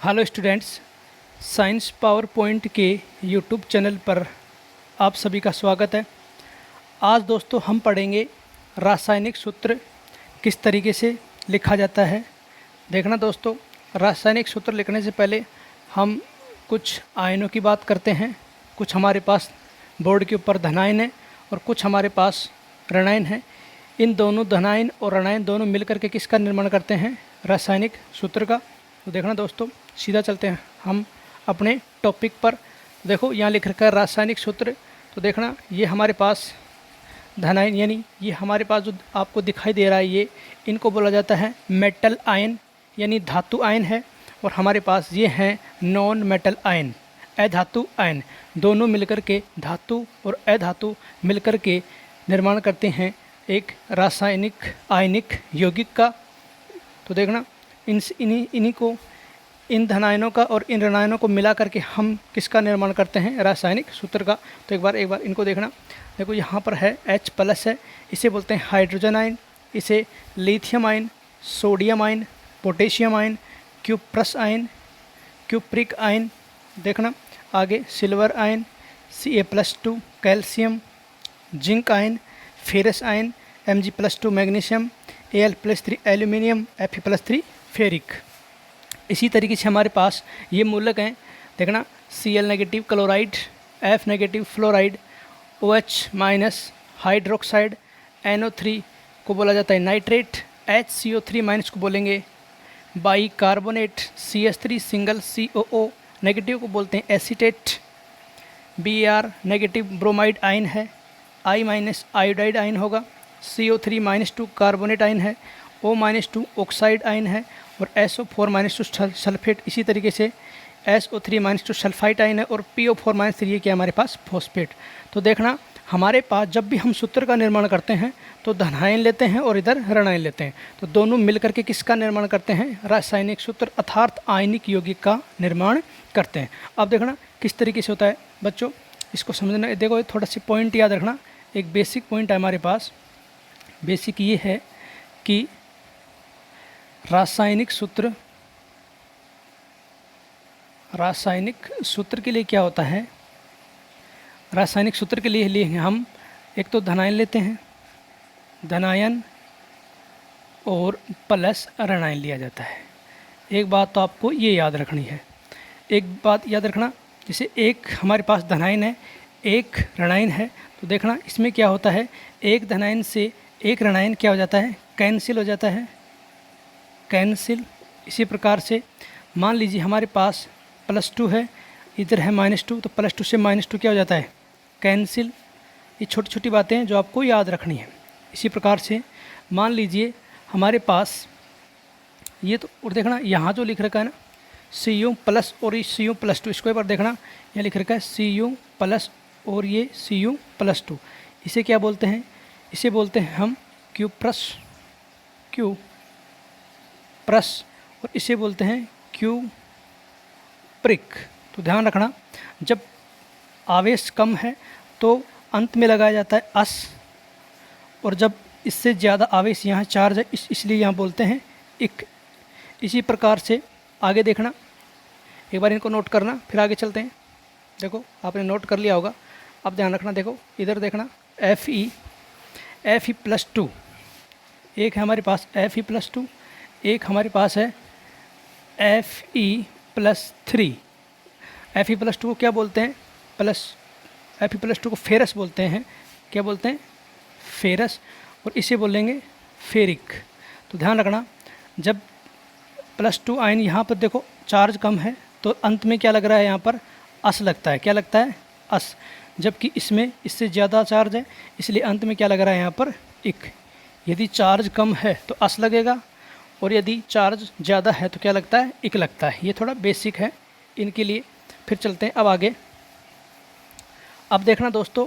Hello students, science power point के YouTube channel पर आप सभी का स्वागत है। आज दोस्तों हम पढ़ेंगे रासायनिक सूत्र किस तरीके से लिखा जाता है। देखना दोस्तों, रासायनिक सूत्र लिखने से पहले हम कुछ आयनों की बात करते हैं। कुछ हमारे पास बोर्ड के ऊपर धनायन है और कुछ हमारे पास ऋणायन है। इन दोनों धनायन और ऋणायन दोनों मिलकर के किसका निर्माण करते हैं? रासायनिक सूत्र का। तो देखना दोस्तों, सीधा चलते हैं हम अपने टॉपिक पर। देखो यहाँ लिख रखा है रासायनिक सूत्र। तो देखना, ये हमारे पास धनायन यानी ये हमारे पास जो आपको दिखाई दे रहा है, ये इनको बोला जाता है मेटल आयन यानी धातु आयन है। और हमारे पास ये हैं नॉन मेटल आयन, अधातु आयन। दोनों मिलकर के, धातु और अधातु मिलकर के निर्माण करते हैं एक रासायनिक आयनिक यौगिक का। तो देखना, इन धनायनों का और इन ऋणायनों को मिला करके हम किसका निर्माण करते हैं? रासायनिक सूत्र का। तो एक बार इनको देखना। देखो यहाँ पर है H+ है, इसे बोलते हैं हाइड्रोजन आयन। इसे lithium ion, sodium ion, potassium ion, cuprous ion, cupric ion. देखना आगे silver ion, Ca+2 calcium, zinc ion, ferrous ion, Mg+2 magnesium, Al+3 aluminium, Fe+3 ferric. इसी तरीके से हमारे पास ये मूलक हैं। देखना, Cl- chloride, F- fluoride, OH- hydroxide, NO3 को बोला जाता है नाइट्रेट, HCO3- को बोलेंगे by carbonate, CH3 single COO negative को बोलते हैं एसीटेट, Br- ब्रोमाइड आयन है, I- आयोडाइड आयन होगा, CO3- कार्बोनेट आयन है, O- ऑक्साइड आयन है और SO4- सल्फेट। इसी तरीके से SO3- सल्फाइड आयन है और PO4- ये क्या हमारे पास फॉस्फेट। तो देखना, हमारे पास जब भी हम सूत्र का निर्माण करते हैं तो धनायन लेते हैं और इधर ऋणायन लेते हैं। तो दोनों मिलकर के किसका निर्माण करते हैं? रासायनिक सूत्र अर्थात आयनिक यौगिक का निर्माण करते हैं। अब देखना किस तरीके से होता है बच्चों, इसको समझना। देखो थोड़ा सी पॉइंट याद रखना, एक बेसिक पॉइंट है हमारे पास। बेसिक ये है कि रासायनिक सूत्र के लिए क्या होता है? रासायनिक सूत्र के लिए हम एक तो धनायन लेते हैं, धनायन और प्लस ऋणायन लिया जाता है। एक बात तो आपको ये याद रखनी है, एक बात याद रखना, जैसे एक हमारे पास धनायन है, एक ऋणायन है। तो देखना इसमें क्या होता है, एक धनायन से एक ऋणायन क्या हो जाता है? कैंसिल हो जाता है, कैंसिल। इसी प्रकार से मान लीजिए हमारे पास +2 है, इधर है -2, तो +2 से -2 क्या हो जाता है? कैंसिल। ये छोटी छोटी बातें हैं जो आपको याद रखनी है। इसी प्रकार से मान लीजिए हमारे पास ये, तो और देखना यहाँ जो लिख रखा है ना Cu+ और ये Cu+2, इसको एक बार देखना, यहाँ लिख रखा है Cu+ और ये Cu+2। इसे क्या बोलते हैं? इसे बोलते हैं हम क्यूप्रस और इसे बोलते हैं क्यूप्रिक। तो ध्यान रखना, जब आवेश कम है तो अंत में लगाया जाता है अस, और जब इससे ज़्यादा आवेश यहाँ चार्ज है इसलिए यहाँ बोलते हैं इक। इसी प्रकार से आगे देखना, एक बार इनको नोट करना, फिर आगे चलते हैं। देखो आपने नोट कर लिया होगा, अब ध्यान रखना। देखो इधर देखना, Fe+2, एक है हमारे पास Fe+2, एक हमारे पास है Fe+3। Fe+2 को क्या बोलते हैं? Fe+2 को फेरस बोलते हैं। क्या बोलते हैं? फेरस। और इसे बोलेंगे फेरिक। तो ध्यान रखना, जब +2 आयन यहाँ पर देखो चार्ज कम है तो अंत में क्या लग रहा है? यहाँ पर अस लगता है। क्या लगता है? अस। जबकि इसमें इससे ज़्यादा चार्ज है इसलिए अंत में क्या लग रहा है? यहाँ पर इक। यदि चार्ज कम है तो अस लगेगा और यदि चार्ज ज़्यादा है तो क्या लगता है? इक लगता है। ये थोड़ा बेसिक है इनके लिए। फिर चलते हैं अब आगे। अब देखना दोस्तों,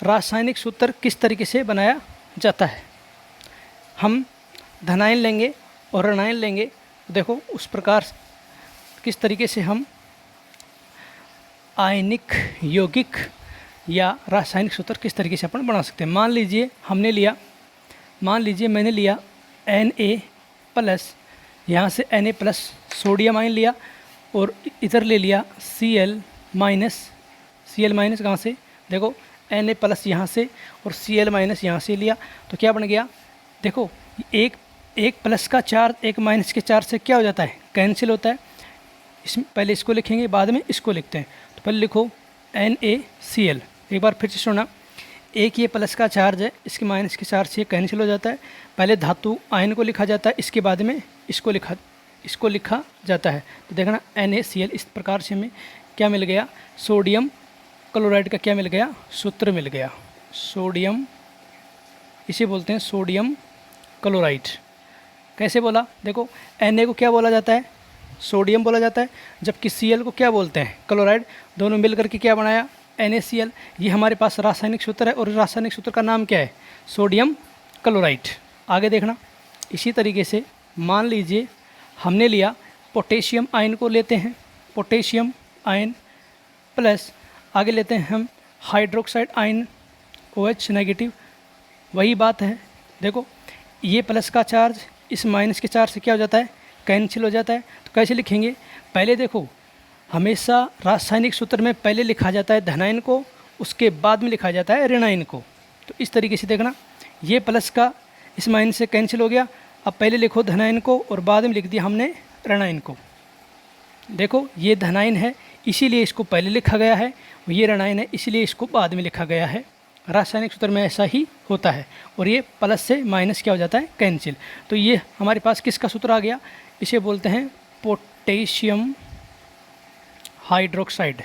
रासायनिक सूत्र किस तरीके से बनाया जाता है। हम धनायन लेंगे और ऋणायन लेंगे, देखो उस प्रकार किस तरीके से हम आयनिक यौगिक या रासायनिक सूत्र किस तरीके से अपन बना सकते हैं। मान लीजिए मैंने लिया Na+, यहाँ से Na+ सोडियम आयन लिया और इधर ले लिया Cl माइनस। Cl माइनस कहाँ से, देखो Na प्लस यहाँ से और Cl माइनस यहाँ से लिया, तो क्या बन गया, देखो एक प्लस का चार्ज एक माइनस के चार्ज से क्या हो जाता है, कैंसिल होता है। इसमें पहले इसको लिखेंगे, बाद में इसको लिखते हैं। तो पहले लिखो NaCl। एक बार फिर से सुना, एक ये प्लस का चार्ज है, इसके माइनस के चार्ज से कैंसिल हो जाता है। पहले धातु आयन को लिखा जाता है, इसके बाद में इसको लिखा जाता है। तो देखना NaCl, इस प्रकार से हमें क्या मिल गया, सोडियम क्लोराइड का क्या मिल गया, सूत्र मिल गया। सोडियम, इसे बोलते हैं सोडियम क्लोराइड। कैसे बोला, देखो Na को क्या बोला जाता है, सोडियम बोला जाता है, जबकि Cl को क्या बोलते हैं, क्लोराइड। दोनों मिल करके क्या बनाया, NaCl। ये हमारे पास रासायनिक सूत्र है और रासायनिक सूत्र का नाम क्या है, सोडियम क्लोराइड। आगे देखना, इसी तरीके से मान लीजिए हमने लिया पोटेशियम आयन को लेते हैं, पोटेशियम आयन प्लस आगे लेते हैं हम हाइड्रोक्साइड आयन OH नेगेटिव। वही बात है, देखो ये प्लस का चार्ज इस माइनस के चार्ज से क्या हो जाता है, कैंसिल हो जाता है। तो कैसे लिखेंगे, पहले देखो हमेशा रासायनिक सूत्र में पहले लिखा जाता है धनायन को, उसके बाद में लिखा जाता है ऋणायन को। तो इस तरीके से देखना, ये प्लस का इस माइनस से कैंसिल हो गया। अब पहले लिखो धनायन को और बाद में लिख दिया हमने ऋणायन को। देखो ये धनायन है इसीलिए इसको पहले लिखा गया है, ये ऋणायन है इसीलिए इसको बाद में लिखा गया है। रासायनिक सूत्र में ऐसा ही होता है। और ये प्लस से माइनस क्या हो जाता है, कैंसिल। तो ये हमारे पास किसका सूत्र आ गया, इसे बोलते हैं पोटेशियम हाइड्रोक्साइड।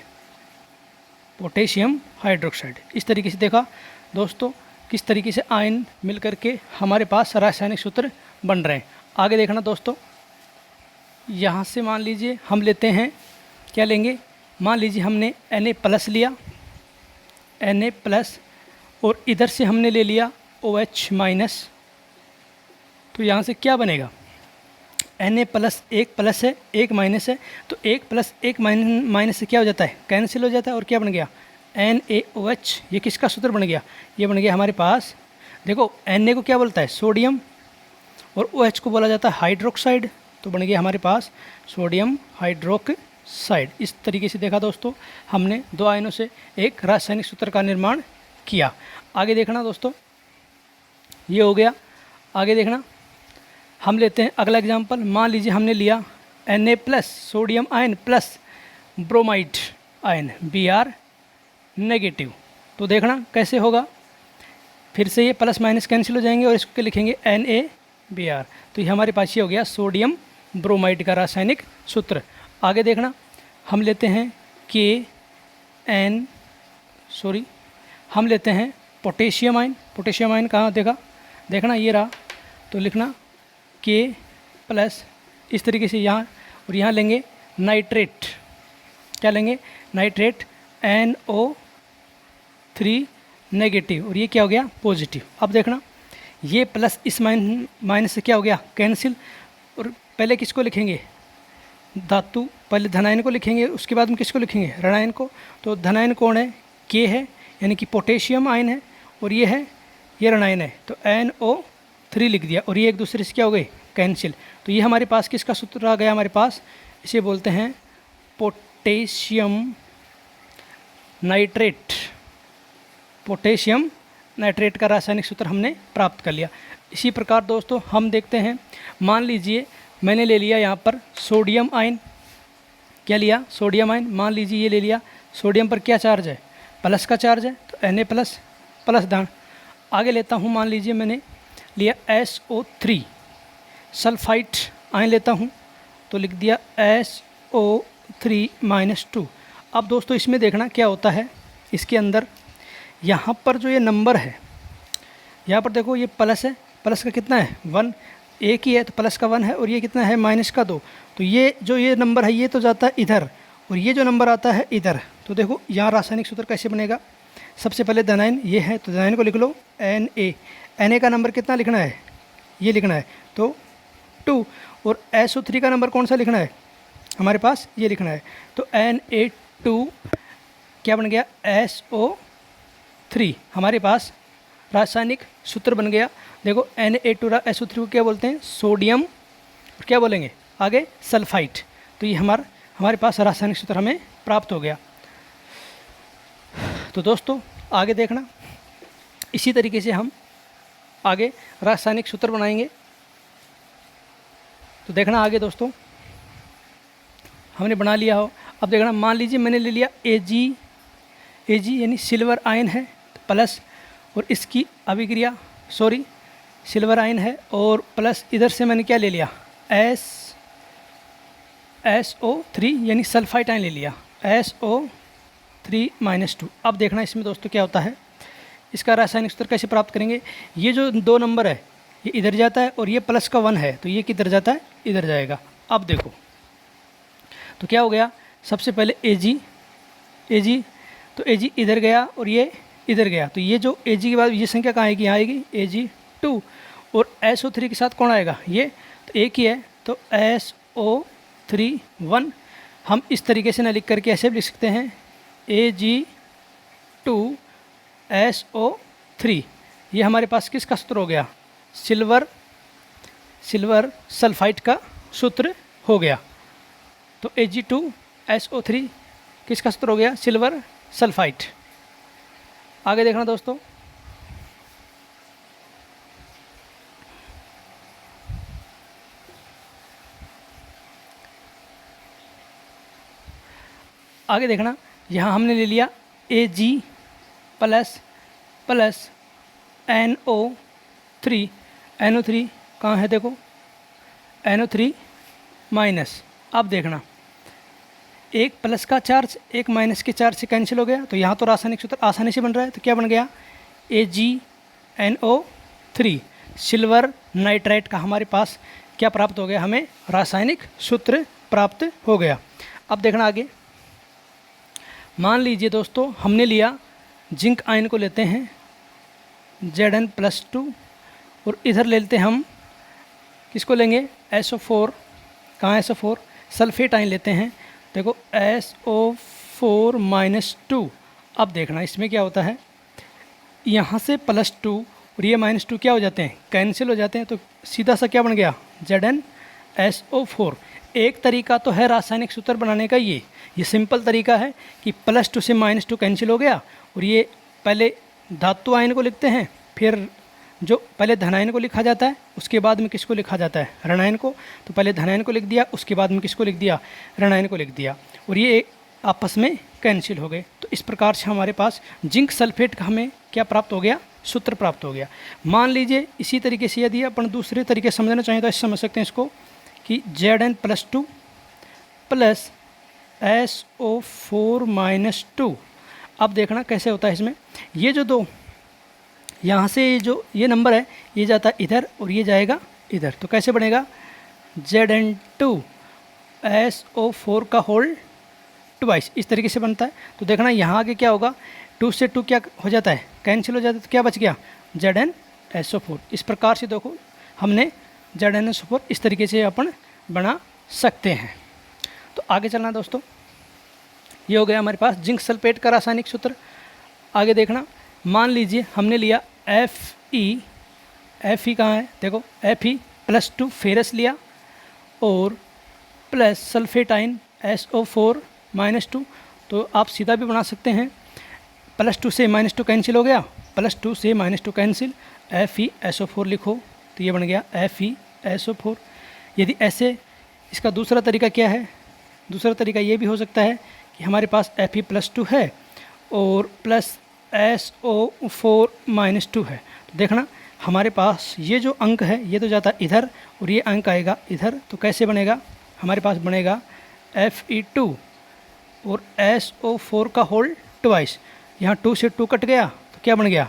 Potassium hydroxide. इस तरीके से देखा दोस्तों किस तरीके से आयन मिल करके हमारे पास रासायनिक सूत्र बन रहे हैं। आगे देखना दोस्तों, यहाँ से मान लीजिए हम लेते हैं, क्या लेंगे, मान लीजिए हमने Na प्लस लिया, Na प्लस, और इधर से हमने ले लिया OH माइनस। तो यहाँ से क्या बनेगा, Na प्लस, एक प्लस है एक माइनस है, तो एक प्लस एक माइनस से क्या हो जाता है, कैंसिल हो जाता है। और क्या बन गया, NaOH। ये किसका सूत्र बन गया, ये बन गया हमारे पास, देखो Na को क्या बोलता है, सोडियम, और OH को बोला जाता है हाइड्रोक्साइड। तो बन गया हमारे पास सोडियम हाइड्रोक्साइड। इस तरीके से देखा दोस्तों, हमने दो आयनों से एक रासायनिक सूत्र का निर्माण किया। आगे देखना दोस्तों, ये हो गया। आगे देखना, हम लेते हैं अगला एग्जांपल। मान लीजिए हमने लिया Na plus sodium ion plus bromide ion Br negative. तो देखना कैसे होगा, फिर से ये प्लस माइनस कैंसिल हो जाएंगे और इसको लिखेंगे NaBr। तो ये हमारे पास ये हो गया सोडियम ब्रोमाइड का रासायनिक सूत्र। आगे देखना, हम लेते हैं हम लेते हैं पोटेशियम आयन। पोटेशियम आयन कहाँ देखा, देखना ये रहा। तो लिखना K प्लस, इस तरीके से यहाँ, और यहाँ लेंगे नाइट्रेट। क्या लेंगे, नाइट्रेट NO3 नेगेटिव, और ये क्या हो गया, पॉजिटिव। अब देखना ये प्लस इस माइनस से क्या हो गया, कैंसिल। और पहले किसको लिखेंगे, धातु, पहले धनायन को लिखेंगे, उसके बाद में किसको लिखेंगे, ऋणायन को। तो धनायन कौन है, K है, यानी कि पोटेशियम आयन है, और ये है, ये ऋणायन है, तो NO3 लिख दिया, और ये एक दूसरे से क्या हो गए, कैंसिल। तो ये हमारे पास किसका सूत्र आ गया, हमारे पास इसे बोलते हैं पोटेशियम नाइट्रेट। पोटेशियम नाइट्रेट का रासायनिक सूत्र हमने प्राप्त कर लिया। इसी प्रकार दोस्तों हम देखते हैं, मान लीजिए मैंने ले लिया यहाँ पर सोडियम आयन। क्या लिया, सोडियम आयन। मान लीजिए ये ले लिया, सोडियम पर क्या चार्ज है, प्लस का चार्ज है, तो Na प्लस प्लस दान। आगे लेता हूँ, मान लीजिए मैंने लिया SO3 सल्फाइड आयन लेता हूँ, तो लिख दिया SO3 -2। अब दोस्तों इसमें देखना क्या होता है, इसके अंदर यहाँ पर जो ये नंबर है, यहाँ पर देखो ये प्लस है, प्लस का कितना है 1, एक ही है तो प्लस का 1 है, और ये कितना है माइनस का 2। तो ये जो ये नंबर है ये तो जाता है इधर, और ये जो नंबर आता है इधर। तो देखो यहाँ रासायनिक सूत्र कैसे बनेगा, सबसे पहले धनायन ये है, तो धनायन को लिख लो Na का नंबर कितना लिखना है, ये लिखना है, तो 2। और SO3 का नंबर कौन सा लिखना है, हमारे पास ये लिखना है, तो Na2 क्या बन गया, SO3 हमारे पास रासायनिक सूत्र बन गया। देखो Na2 SO3 को क्या बोलते हैं, सोडियम, और क्या बोलेंगे आगे, सल्फाइड। तो ये हमारे पास रासायनिक सूत्र हमें प्राप्त हो गया। तो दोस्तों आगे देखना, इसी तरीके से हम आगे रासायनिक सूत्र बनाएंगे। तो देखना आगे दोस्तों, हमने बना लिया हो। अब देखना, मान लीजिए मैंने ले लिया Ag यानी सिल्वर आयन है प्लस, और इसकी अभिक्रिया सिल्वर आयन है, और प्लस इधर से मैंने क्या ले लिया, SO3 यानी सल्फाइड आयन ले लिया, SO3-2। अब देखना इसमें दोस्तों क्या होता है, इसका रासायनिक सूत्र कैसे प्राप्त करेंगे। ये जो 2 नंबर है ये इधर जाता है, और ये प्लस का 1 है तो ये किधर जाता है, इधर जाएगा। अब देखो तो क्या हो गया, सबसे पहले Ag, तो Ag इधर गया और ये इधर गया, तो ये जो Ag के बाद ये संख्या कहाँ आएगी, यहाँ आएगी Ag2, और SO3 के साथ कौन आएगा, ये तो एक ही है, तो SO3-1। हम इस तरीके से ना लिख करके ऐसे भी लिख सकते हैं Ag2SO3। ये हमारे पास किसका सूत्र हो गया, सिल्वर सल्फाइड का सूत्र हो गया। तो Ag2SO3 किसका सूत्र हो गया, सिल्वर सल्फाइड। आगे देखना दोस्तों, आगे देखना, यहाँ हमने ले लिया Ag प्लस NO3 कहाँ है, देखो NO3 माइनस। अब देखना, एक प्लस का चार्ज एक माइनस के चार्ज से कैंसिल हो गया, तो यहाँ तो रासायनिक सूत्र आसानी से बन रहा है। तो क्या बन गया, AgNO3 सिल्वर नाइट्राइट का हमारे पास क्या प्राप्त हो गया, हमें रासायनिक सूत्र प्राप्त हो गया। अब देखना आगे, मान लीजिए दोस्तों हमने लिया जिंक आयन को लेते हैं Zn+2, और इधर ले लेते हैं हम किसको लेंगे, SO4, कहाँ SO4, सल्फेट आयन लेते हैं, देखो SO4-2। अब देखना इसमें क्या होता है, यहाँ से +2 और ये -2 क्या हो जाते हैं, कैंसिल हो जाते हैं, तो सीधा सा क्या बन गया, ZnSO4। एक तरीका तो है रासायनिक सूत्र बनाने का, ये सिंपल तरीका है कि +2 से -2 कैंसिल हो गया, और ये पहले धातु आयन को लिखते हैं, फिर जो पहले धनायन को लिखा जाता है उसके बाद में किसको लिखा जाता है, ऋणायन को। तो पहले धनायन को लिख दिया, उसके बाद में किसको लिख दिया, ऋणायन को लिख दिया, और ये आपस में कैंसिल हो गए। तो इस प्रकार से हमारे पास जिंक सल्फेट का हमें क्या प्राप्त हो गया, सूत्र प्राप्त हो गया। मान लीजिए इसी तरीके से यदि अपन दूसरे तरीके से समझना चाहें तो ऐसे समझ सकते हैं इसको कि Zn+2 प्लस SO4-2। अब देखना कैसे होता है इसमें, ये जो 2 यहाँ से जो ये नंबर है ये जाता है इधर और ये जाएगा इधर, तो कैसे बनेगा, Zn2SO4 का होल ट्वाइस, इस तरीके से बनता है। तो देखना यहाँ आगे क्या होगा, 2 से 2 क्या हो जाता है, कैंसिल हो जाता है, तो क्या बच गया, ZnSO4। इस प्रकार से देखो हमने ZnSO4 इस तरीके से अपन बना सकते हैं। तो आगे चलना दोस्तों, ये हो गया हमारे पास जिंक सल्फेट का रासायनिक सूत्र। आगे देखना, मान लीजिए हमने लिया Fe कहाँ है, देखो Fe+2 फेरस लिया, और प्लस सल्फेट आयन SO4-2। तो आप सीधा भी बना सकते हैं, +2 से -2 कैंसिल हो गया, +2 से -2 कैंसिल, FeSO4 लिखो, तो ये बन गया FeSO4। यदि ऐसे, इसका दूसरा तरीका क्या है, दूसरा तरीका ये भी हो सकता है कि हमारे पास Fe+2 है और प्लस SO4-2 है। तो देखना हमारे पास ये जो अंक है ये तो जाता है इधर, और ये अंक आएगा इधर, तो कैसे बनेगा, हमारे पास बनेगा Fe2 और SO4 का होल ट्वाइस। यहाँ 2 से 2 कट गया तो क्या बन गया,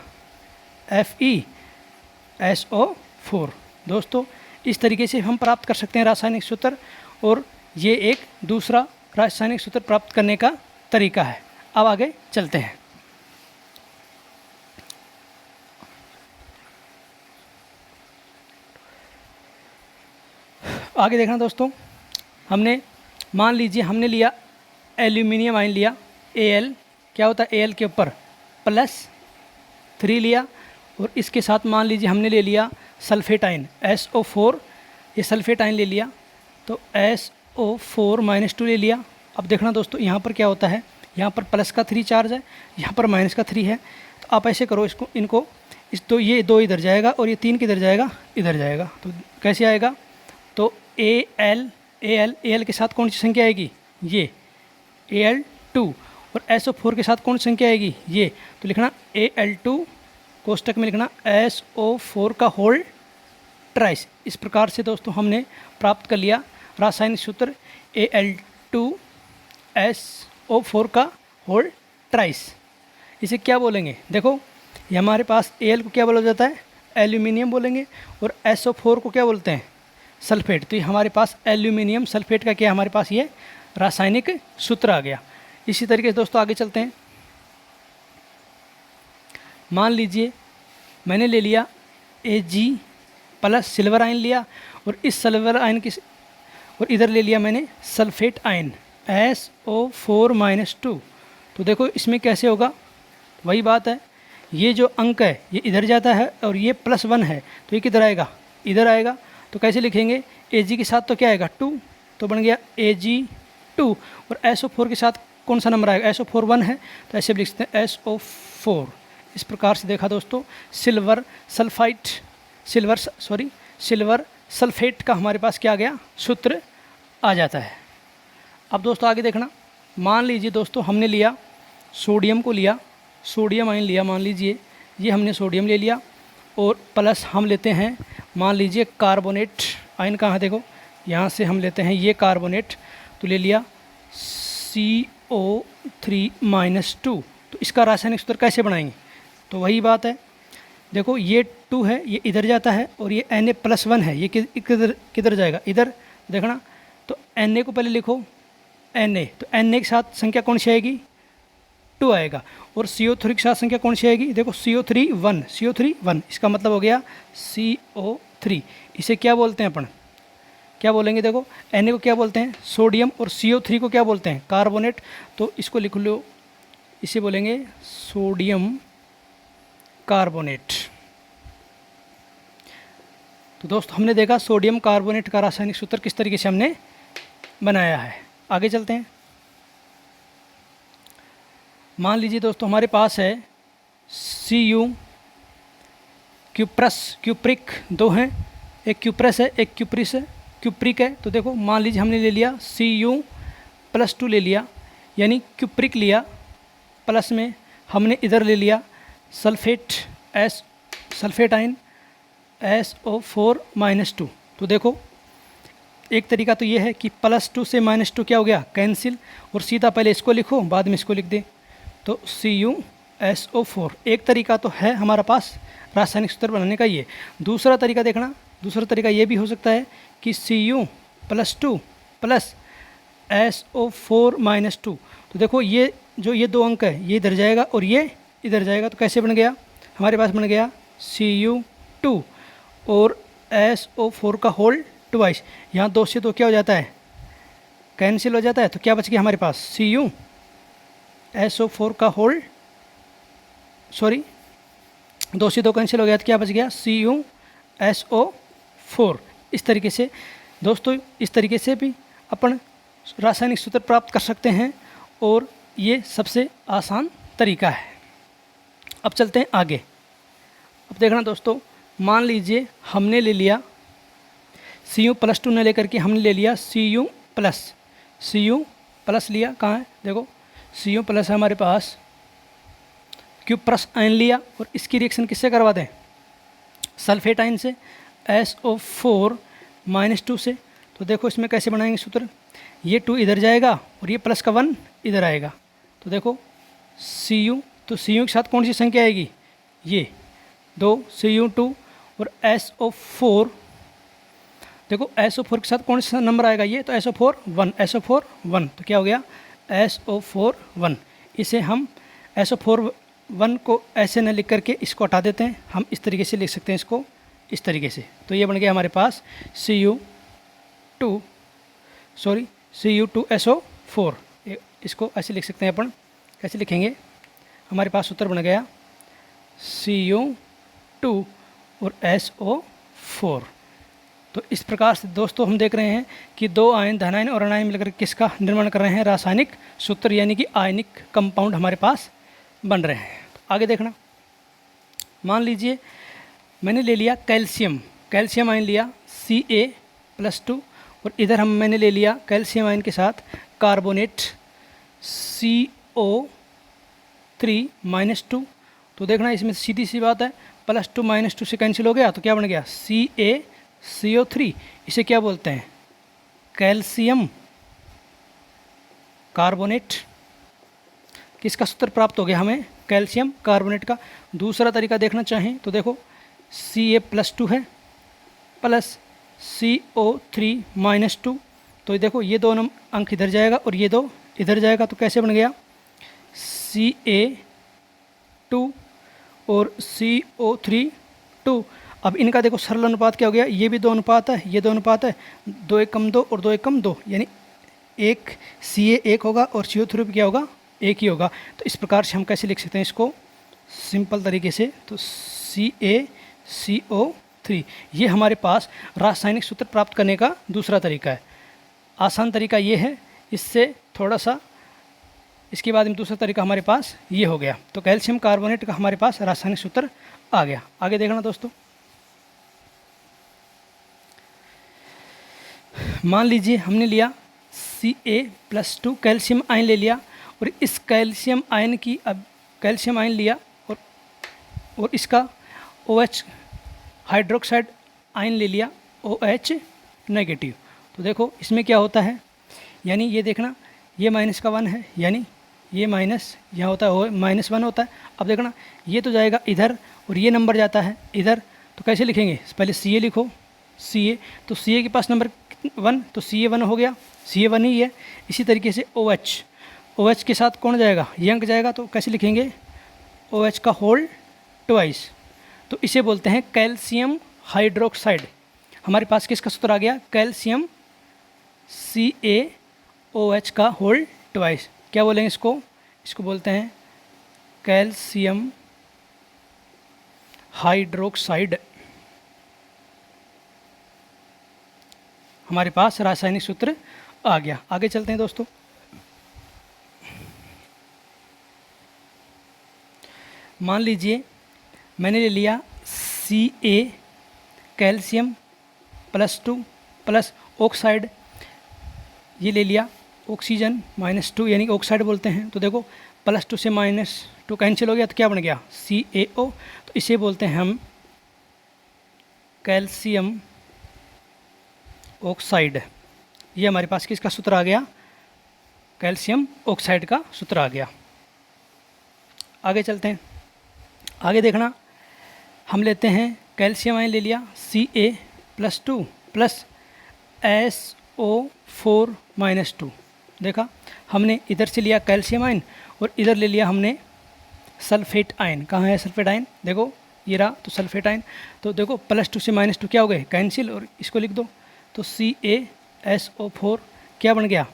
FeSO4। दोस्तों इस तरीके से हम प्राप्त कर सकते हैं रासायनिक सूत्र, और ये एक दूसरा रासायनिक सूत्र प्राप्त करने का तरीका है। अब आगे चलते हैं। आगे देखना दोस्तों, हमने मान लीजिए हमने लिया एल्यूमिनियम आयन लिया, Al क्या होता है, Al के ऊपर +3 लिया, और इसके साथ मान लीजिए हमने ले लिया सल्फेट आयन SO4, ये सल्फेट आयन ले लिया, तो SO4-2 ले लिया, अब देखना दोस्तों, यहाँ पर क्या होता है, यहाँ पर प्लस का 3 चार्ज है, यहाँ पर माइनस का 3 है। तो आप ऐसे करो इसको, इनको ये 2 इधर जाएगा और ये 3 किधर जाएगा, इधर जाएगा। तो कैसे आएगा, तो ए एल के साथ कौन सी संख्या आएगी, ये Al2, और SO4 के साथ कौन सी संख्या आएगी, ये। तो लिखना Al2 कोष्टक में लिखना SO4 का होल ट्राइस। इस प्रकार से दोस्तों हमने प्राप्त कर लिया रासायनिक सूत्र Al2SO4 का होल ट्राइस। इसे क्या बोलेंगे, देखो ये हमारे पास Al को क्या बोला जाता है, एल्यूमिनियम बोलेंगे, और SO4 को क्या बोलते हैं, सल्फेट। तो ये हमारे पास एल्यूमिनियम सल्फेट का क्या हमारे पास ये रासायनिक सूत्र आ गया। इसी तरीके से दोस्तों आगे चलते हैं। मान लीजिए मैंने ले लिया Ag प्लस सिल्वर आयन लिया, और इस सिल्वर आयन की और इधर ले लिया मैंने सल्फेट आयन SO4-2। तो देखो इसमें कैसे होगा, वही बात है, ये जो अंक है ये इधर जाता है और ये +1 है, तो ये किधर आएगा, इधर आएगा। तो कैसे लिखेंगे, Ag के साथ तो क्या आएगा 2, तो बन गया Ag2, और SO4 के साथ कौन सा नंबर आएगा, SO4 1 है, तो ऐसे भी लिख सकते हैं SO4। इस प्रकार से देखा दोस्तों, सिल्वर सल्फेट का हमारे पास क्या आ गया, सूत्र आ जाता है। अब दोस्तों आगे देखना, मान लीजिए दोस्तों हमने लिया सोडियम को लिया, सोडियम आयन लिया, मान लीजिए ये हमने सोडियम ले लिया, और प्लस हम लेते हैं मान लीजिए कार्बोनेट आयन, कहाँ देखो यहाँ से हम लेते हैं ये कार्बोनेट, तो ले लिया CO3-2। तो इसका रासायनिक सूत्र कैसे बनाएंगे, तो वही बात है, देखो ये 2 है, ये इधर जाता है, और ये Na+1 है, ये किधर जाएगा, इधर। देखना, तो Na को पहले लिखो Na, तो Na के साथ संख्या कौन सी आएगी, 2 आएगा, और CO3 के साथ संख्या कौन सी आएगी, देखो CO3 1, इसका मतलब हो गया CO3। इसे क्या बोलते हैं अपन, क्या बोलेंगे, देखो Na को क्या बोलते हैं, सोडियम, और CO3 को क्या बोलते हैं, कार्बोनेट। तो इसको लिख लो, इसे बोलेंगे सोडियम कार्बोनेट। तो दोस्तों हमने देखा सोडियम कार्बोनेट का रासायनिक सूत्र किस तरीके से हमने बनाया है। आगे चलते हैं। मान लीजिए दोस्तों हमारे पास है Cu क्यूप्रिक 2 हैं, एक क्यूप्रस है, एक क्यूप्रिक है। तो देखो मान लीजिए हमने ले लिया Cu+2 ले लिया, यानी क्यूप्रिक लिया, प्लस में हमने इधर ले लिया सल्फेट आयन SO4-2। तो देखो एक तरीका तो ये है कि +2 से -2 क्या हो गया, कैंसिल, और सीधा पहले इसको लिखो बाद में इसको लिख दे, तो CuSO4। एक तरीका तो है हमारा पास रासायनिक सूत्र बनाने का ये। दूसरा तरीका देखना, दूसरा तरीका ये भी हो सकता है कि Cu+2 प्लस SO4-2। तो देखो ये जो ये 2 अंक है ये इधर जाएगा और ये इधर जाएगा, तो कैसे बन गया, हमारे पास बन गया Cu2 और SO4 का होल ट्वाइस। यहाँ 2 से 2 क्या हो जाता है, कैंसिल हो जाता है, तो क्या बच गया हमारे पास SO4 का होल, 2 से 2 कैंसिल हो गया, तो क्या बच गया CuSO4। इस तरीके से दोस्तों, इस तरीके से भी अपन रासायनिक सूत्र प्राप्त कर सकते हैं, और ये सबसे आसान तरीका है। अब चलते हैं आगे। अब देखना दोस्तों, मान लीजिए हमने ले लिया Cu+2 ने लेकर के हमने ले लिया Cu+, लिया, कहाँ है देखो Cu+ है हमारे पास, क्यूप्रस आयन लिया, और इसकी रिएक्शन किससे करवा दें, सल्फेट आयन से, SO4-2 से। तो देखो इसमें कैसे बनाएंगे सूत्र, ये 2 इधर जाएगा और ये प्लस का 1 इधर आएगा। तो देखो Cu, तो Cu के साथ कौन सी संख्या आएगी, ये 2 Cu2, और SO4, देखो SO4 के साथ कौन सा नंबर आएगा, ये तो SO4 1, तो क्या हो गया SO4 1। इसे हम SO4 1 को ऐसे न लिख करके इसको हटा देते हैं, हम इस तरीके से लिख सकते हैं इसको, इस तरीके से। तो ये बन गया हमारे पास Cu2SO4। इसको ऐसे लिख सकते हैं अपन, कैसे लिखेंगे, हमारे पास सूत्र बन गया Cu2 और SO4। तो इस प्रकार से दोस्तों हम देख रहे हैं कि दो आयन, धनायन और ऋणायन मिलकर किसका निर्माण कर रहे हैं, रासायनिक सूत्र यानी कि आयनिक कंपाउंड हमारे पास बन रहे हैं। तो आगे देखना, मान लीजिए मैंने ले लिया कैल्शियम, कैल्शियम आयन लिया Ca+2 और इधर मैंने ले लिया कैल्शियम आयन के साथ कार्बोनेट CO3-2। तो देखना इसमें सीधी सी बात है, +2 -2 से कैंसिल हो गया तो क्या बन गया, CaCO3। इसे क्या बोलते हैं, कैल्शियम कार्बोनेट। किसका सूत्र प्राप्त हो गया हमें, कैल्शियम कार्बोनेट का। दूसरा तरीका देखना चाहें तो देखो Ca+2 है प्लस CO3-2, तो देखो ये दोनों अंक इधर जाएगा और ये दो इधर जाएगा, तो कैसे बन गया Ca2 और CO3-2। अब इनका देखो सरल अनुपात क्या हो गया, ये भी 2 अनुपात है, ये 2 अनुपात है, 2 × 2 और 2 × 2, यानी एक Ca 1 होगा और CO3 भी क्या होगा, 1 ही होगा। तो इस प्रकार से हम कैसे लिख सकते हैं इसको सिंपल तरीके से, तो CaCO3। ये हमारे पास रासायनिक सूत्र प्राप्त करने का दूसरा तरीका है। आसान तरीका ये है, इससे थोड़ा सा इसके बाद में दूसरा तरीका हमारे पास ये हो गया। तो कैल्शियम कार्बोनेट का हमारे पास रासायनिक सूत्र आ गया। आगे देखना दोस्तों, मान लीजिए हमने लिया Ca+2 कैल्शियम आयन ले लिया और इस कैल्शियम आयन की, अब कैल्शियम आयन लिया और इसका OH हाइड्रोक्साइड आयन ले लिया OH नेगेटिव। तो देखो इसमें क्या होता है, यानी ये देखना ये -1 है, यानी ये माइनस यहाँ होता है -1 होता है। अब देखना ये तो जाएगा इधर और ये नंबर जाता है इधर, तो कैसे लिखेंगे, पहले Ca लिखो, Ca, तो Ca के पास नंबर 1, तो Ca 1 हो गया, Ca 1 ही है। इसी तरीके से OH के साथ कौन जाएगा, ये अंक जाएगा, तो कैसे लिखेंगे OH का होल ट्वाइस, तो इसे बोलते हैं कैल्शियम हाइड्रोक्साइड। हमारे पास किसका सूत्र आ गया, कैल्शियम CaOH का होल ट्वाइस। क्या बोलेंगे इसको बोलते हैं कैल्शियम हाइड्रोक्साइड। हमारे पास रासायनिक सूत्र आ गया। आगे चलते हैं दोस्तों, मान लीजिए मैंने ले लिया Ca कैल्शियम +2 प्लस ऑक्साइड, ये ले लिया ऑक्सीजन -2 यानी ऑक्साइड बोलते हैं। तो देखो +2 से -2 कैंसिल हो गया, तो क्या बन गया CaO। तो इसे बोलते हैं हम कैल्शियम ऑक्साइड। ये हमारे पास किसका सूत्र आ गया, कैल्शियम ऑक्साइड का सूत्र आ गया। आगे चलते हैं, आगे देखना, हम लेते हैं कैल्शियम आयन ले लिया Ca+2 प्लस SO4-2। देखा हमने इधर से लिया कैल्शियम आयन और इधर ले लिया हमने सल्फेट आयन। कहाँ है सल्फेट आयन, देखो ये रहा, तो सल्फेट आयन। तो देखो +2 से -2 क्या हो गए, कैंसिल, और इसको लिख दो, तो CaSO4 क्या बन गया,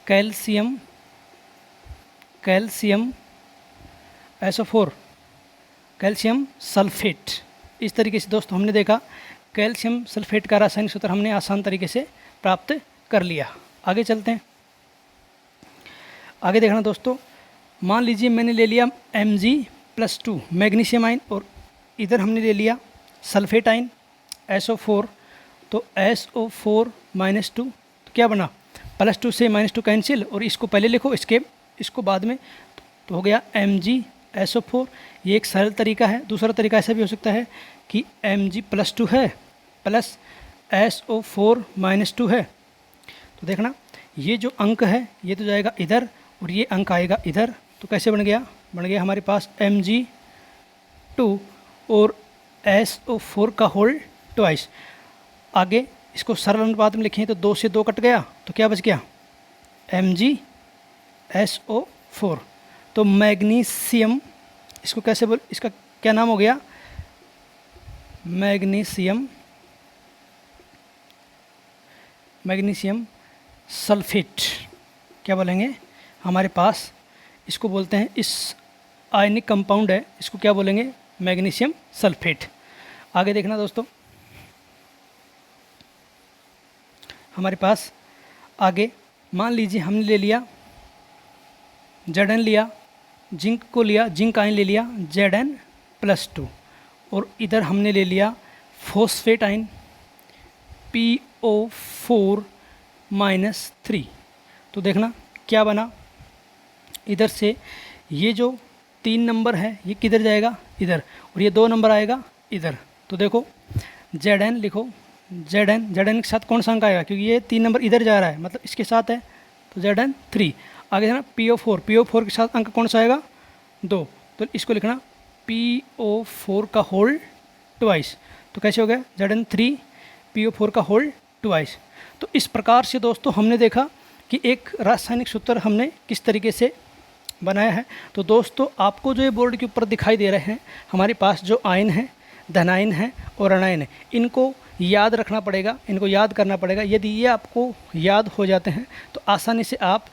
कैल्शियम SO4 कैल्शियम सल्फेट। इस तरीके से दोस्तों हमने देखा कैल्शियम सल्फेट का रासायनिक सूत्र हमने आसान तरीके से प्राप्त कर लिया। आगे चलते हैं, आगे देखना दोस्तों, मान लीजिए मैंने ले लिया Mg+2 मैग्नीशियम आयन और इधर हमने ले लिया सल्फेट आयन SO4, तो SO4-2, तो क्या बना, +2 से -2 कैंसिल, और इसको पहले लिखो इसको बाद में, तो हो गया Mg+SO4। ये एक सरल तरीका है। दूसरा तरीका ऐसा भी हो सकता है कि Mg+2 है प्लस SO4-2 है। तो देखना ये जो अंक है ये तो जाएगा इधर और ये अंक आएगा इधर, तो कैसे बन गया हमारे पास Mg2 और SO4 का होल ट्वाइस। आगे इसको सरल अनुपात में लिखें तो 2 से 2 कट गया, तो क्या बच गया MgSO4। तो मैग्नीशियम, इसको कैसे इसका क्या नाम हो गया, मैग्नीशियम सल्फेट। क्या बोलेंगे हमारे पास, इसको बोलते हैं, इस आयनिक कंपाउंड है, इसको क्या बोलेंगे, मैग्नीशियम सल्फेट। आगे देखना दोस्तों, हमारे पास आगे मान लीजिए हमने ले लिया Zn लिया, जिंक को लिया, जिंक आयन ले लिया Zn+2 और इधर हमने ले लिया फॉस्फेट आयन PO4-3। तो देखना क्या बना, इधर से ये जो 3 नंबर है ये किधर जाएगा, इधर, और ये 2 नंबर आएगा इधर। तो देखो Zn लिखो, Zn के साथ कौन सा अंक आएगा, क्योंकि ये 3 नंबर इधर जा रहा है, मतलब इसके साथ है, तो Zn3। आगे है ना PO4 के साथ अंक कौन सा आएगा, 2, तो इसको लिखना PO4 का होल ट्वाइस। तो कैसे हो गया Zn3 PO4 का होल ट्वाइस। तो इस प्रकार से दोस्तों हमने देखा कि एक रासायनिक सूत्र हमने किस तरीके से बनाया है। तो दोस्तों आपको जो ये बोर्ड के ऊपर दिखाई दे रहे हैं, हमारे पास जो आयन है, धनायन है और ऋणायन है, इनको याद रखना पड़ेगा, इनको याद करना पड़ेगा। यदि ये आपको याद हो जाते हैं तो आसानी से आप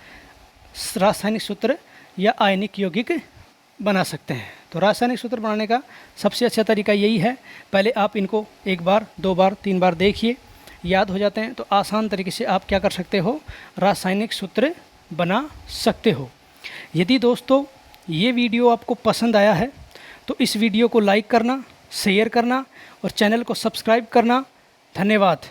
रासायनिक सूत्र या आयनिक यौगिक बना सकते हैं। तो रासायनिक सूत्र बनाने का सबसे अच्छा तरीका यही है, पहले आप इनको 1 बार 2 बार 3 बार देखिए, याद हो जाते हैं तो आसान तरीके से आप क्या कर सकते हो, रासायनिक सूत्र बना सकते हो। यदि दोस्तों ये वीडियो आपको पसंद आया है तो इस वीडियो को लाइक करना, शेयर करना और चैनल को सब्सक्राइब करना। धन्यवाद।